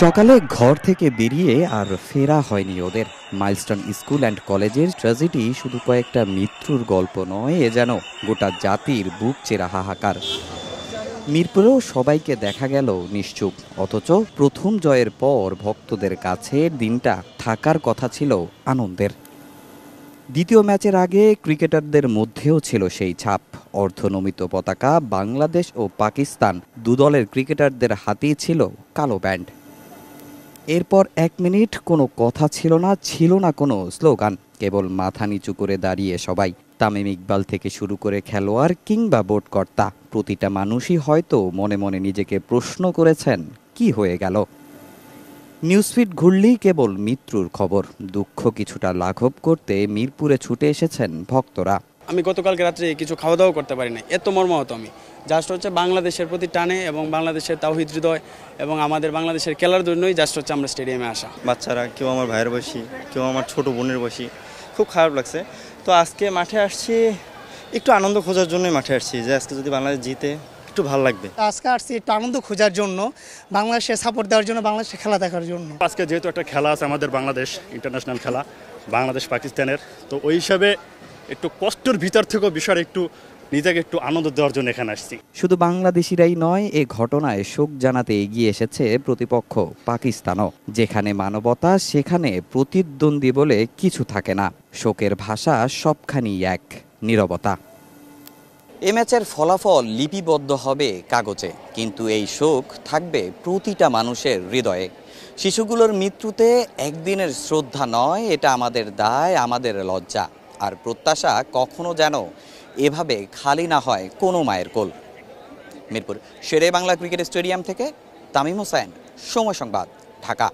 সকালে ঘর থেকে বেরিয়ে আর ফেরা হয়নি ওদের। মাইলস্টোন স্কুল অ্যান্ড কলেজের ট্র্যাজেডি শুধু কয়েকটা মৃত্যুর গল্প নয়, এ যেন গোটা জাতির বুক চেরা হাহাকার। মিরপুরেও সবাইকে দেখা গেল নিশ্চুপ, অথচ প্রথম জয়ের পর ভক্তদের কাছে দিনটা থাকার কথা ছিল আনন্দের। দ্বিতীয় ম্যাচের আগে ক্রিকেটারদের মধ্যেও ছিল সেই ছাপ। অর্ধনমিত পতাকা, বাংলাদেশ ও পাকিস্তান দু দলের ক্রিকেটারদের হাতেই ছিল কালো ব্যান্ড। এরপর 1 মিনিট কোনো কথা ছিল না কোনো স্লোগান, কেবল মাথা নিচু করে দাঁড়িয়ে সবাই। তামিম ইকবাল থেকে শুরু করে খেলোয়াড় কিংবা বোর্ডকর্তা, প্রতিটা মানুষই হয়তো মনে মনে নিজেকে প্রশ্ন করেছেন, কি হয়ে গেল। নিউজফিড ঘুরলেই কেবল মৃত্যুর খবর। দুঃখ কিছুটা লাঘব করতে মিরপুরে ছুটে এসেছেন ভক্তরা। আমি গতকালকে রাত্রে কিছু খাওয়া দাওয়া করতে পারি না, এত মর্মাহত আমি। জাস্ট হচ্ছে বাংলাদেশের প্রতি টানে এবং বাংলাদেশের তাওহীদ হৃদয় এবং আমাদের বাংলাদেশের খেলার জন্যই জাস্ট হচ্ছে আমরা স্টেডিয়ামে আসা। বাচ্চারা, কেউ আমার ভাইয়ের বয়সী, কেউ আমার ছোট বোনের বয়সী, খুব খারাপ লাগছে। তো আজকে মাঠে আসছি একটু আনন্দ খোঁজার জন্যই মাঠে আসছি, যে আজকে যদি বাংলাদেশ জিতে একটু ভালো লাগবে। আজকে আসছি একটু আনন্দ খোঁজার জন্য, বাংলাদেশে সাপোর্ট দেওয়ার জন্য, বাংলাদেশের খেলা দেখার জন্য। আজকে যেহেতু একটা খেলা আছে আমাদের বাংলাদেশ ইন্টারন্যাশনাল খেলা, বাংলাদেশ পাকিস্তানের, তো ওই হিসাবে একটু কষ্টের ভিতর থেকেও বিষয়টা একটু নিজেকে একটু আনন্দ দেওয়ার জন্য এখানে আসছি। শুধু বাংলাদেশিরাই নয়, এ ঘটনায় শোক জানাতে এগিয়ে এসেছে প্রতিপক্ষ পাকিস্তানও। যেখানে মানবতা সেখানে প্রতিদ্বন্দ্বী বলে কিছু থাকে না। শোকের ভাষা সবখানি এক, নীরবতা। এ ম্যাচের ফলাফল লিপিবদ্ধ হবে কাগজে, কিন্তু এই শোক থাকবে প্রতিটা মানুষের হৃদয়ে। শিশুগুলোর মৃত্যুতে একদিনের শ্রদ্ধা নয়, এটা আমাদের দায়, আমাদের লজ্জা আর প্রত্যাশা কখনো যেন এভাবে খালি না হয় কোনো মায়ের কোল। মিরপুর শেরে বাংলা ক্রিকেট স্টেডিয়াম থেকে তামিম হোসেন, সময় সংবাদ, ঢাকা।